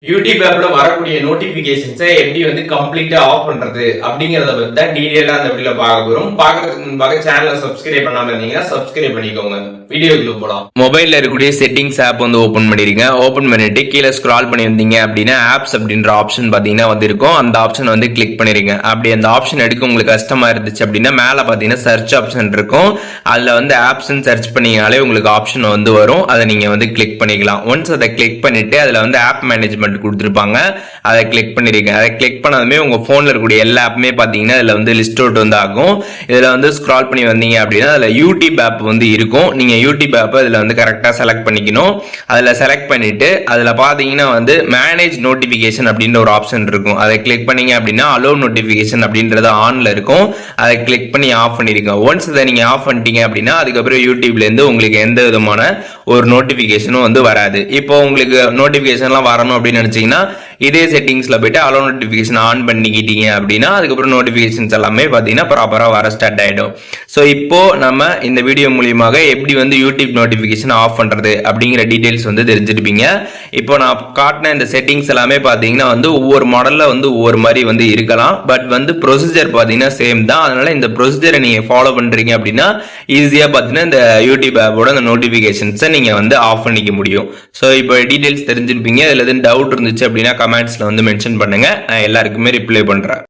YouTube ஆப்ல வரக்கூடிய நோட்டிபிகேஷன்ஸை எப்படி வந்து கம்ப்ளீட்டா ஆஃப் பண்றது அப்படிங்கறத பத்தி தான் டீடைலா அந்த வீடியோல பார்க்க போறோம். பார்க்கறதுக்கு முன்பாக சேனலை சப்ஸ்கிரைப் பண்ணாம இருந்தீங்கன்னா சப்ஸ்கிரைப் பண்ணிக்கோங்க. வீடியோக்குள்ள போலாம். மொபைல்ல இருக்கக்கூடிய செட்டிங்ஸ் ஆப் வந்து ஓபன் பண்ணிருங்க. ஓபன் பண்ணிட்டு கீழே ஸ்க்ரால் பண்ணி வந்தீங்க அப்படின்னா ஆப்ஸ் அப்படின்ற ஆப்ஷன் பாத்தீங்கன்னா வந்து இருக்கும். அந்த ஆப்ஷன் வந்து கிளிக் பண்ணிருங்க. அப்படி அந்த ஆப்ஷன் எடுக்க உங்களுக்கு கஷ்டமா இருந்துச்சு அப்படின்னா மேல பாத்தீங்கன்னா சர்ச் ஆப்ஷன் இருக்கும். அதுல வந்து ஆப்ஸ் சர்ச் பண்ணீங்கனாலே உங்களுக்கு ஆப்ஷன் வந்து வரும். அதை நீங்க வந்து கிளிக் பண்ணிக்கலாம். ஒன்ஸ் அதை கிளிக் பண்ணிட்டு அதுல வந்து ஆப் மேனேஜ்மெண்ட் கொடுத்திருப்பாங்க. அதை கிளிக் பண்ணிருக்கேன். அதை கிளிக் பண்ணதுமே உங்க போன்ல இருக்கக்கூடிய எல்லா ஆப்புமே பாத்தீங்கன்னா இதுல வந்து லிஸ்ட் அவுட் வந்து ஆகும். இதுல வந்து ஸ்க்ரால் பண்ணி வந்தீங்க அப்படின்னா அதுல யூடியூப் ஆப் வந்து இருக்கும். நீங்க யூடியூப் ஆப் இதுல வந்து கரெக்டா செலக்ட் பண்ணிக்கணும். அதுல செலக்ட் பண்ணிட்டு அதுல பாத்தீங்கன்னா வந்து மேனேஜ் நோட்டிபிகேஷன் அப்படின்ற ஒரு ஆப்ஷன் இருக்கும். அதை கிளிக் பண்ணீங்க அப்படின்னா அலோ நோட்டிபிகேஷன் அப்படின்றது ஆன்ல இருக்கும். அதை கிளிக் பண்ணி ஆஃப் பண்ணிருங்க. ஒன்ஸ் இதை நீங்க ஆஃப் பண்ணிட்டீங்க அப்படின்னா அதுக்கப்புறம் யூடியூப்ல இருந்து உங்களுக்கு எந்த விதமான ஒரு நோட்டிபிகேஷனும் வந்து வராது. இப்போ உங்களுக்கு நோட்டிபிகேஷன்லாம் வரணும் அப்படின்னு நினைச்சீங்கன்னா இதே செட்டிங்ஸ்ல போயிட்டு அலோ நோட்டிபிகேஷன் ஆன் பண்ணிக்கிட்டீங்க அப்படின்னா அதுக்கப்புறம் நோட்டிபிகேஷன்ஸ் எல்லாமே பாத்தீங்கன்னா ப்ராப்பரா வர ஸ்டார்ட் ஆயிடும். ஸோ இப்போ நம்ம இந்த வீடியோ மூலியமாக எப்படி வந்து யூடியூப் நோட்டிபிகேஷன் ஆஃப் பண்றது அப்படிங்கிற டீடைல்ஸ் வந்து தெரிஞ்சிருப்பீங்க. இப்போ நான் காட்டின இந்த செட்டிங்ஸ் எல்லாமே பாத்தீங்கன்னா வந்து ஒவ்வொரு மாடல்ல வந்து ஒவ்வொரு மாதிரி வந்து இருக்கலாம். பட் வந்து ப்ரொசீஜர் பாத்தீங்கன்னா சேம் தான். அதனால இந்த ப்ரொசீஜரை நீங்க ஃபாலோ பண்றீங்க அப்படின்னா ஈஸியா பாத்தீங்கன்னா இந்த யூடியூப் ஆப்போட இந்த நோட்டிபிகேஷன்ஸை நீங்க வந்து ஆஃப் பண்ணிக்க முடியும். ஸோ இப்போ டீடைல்ஸ் தெரிஞ்சிருப்பீங்க. இதுல எதுவும் டவுட் இருந்துச்சு அப்படின்னா கமெண்ட்ஸ்ல வந்து மென்ஷன் பண்ணுங்க. நான் எல்லாருக்குமே ரிப்ளை பண்றேன்.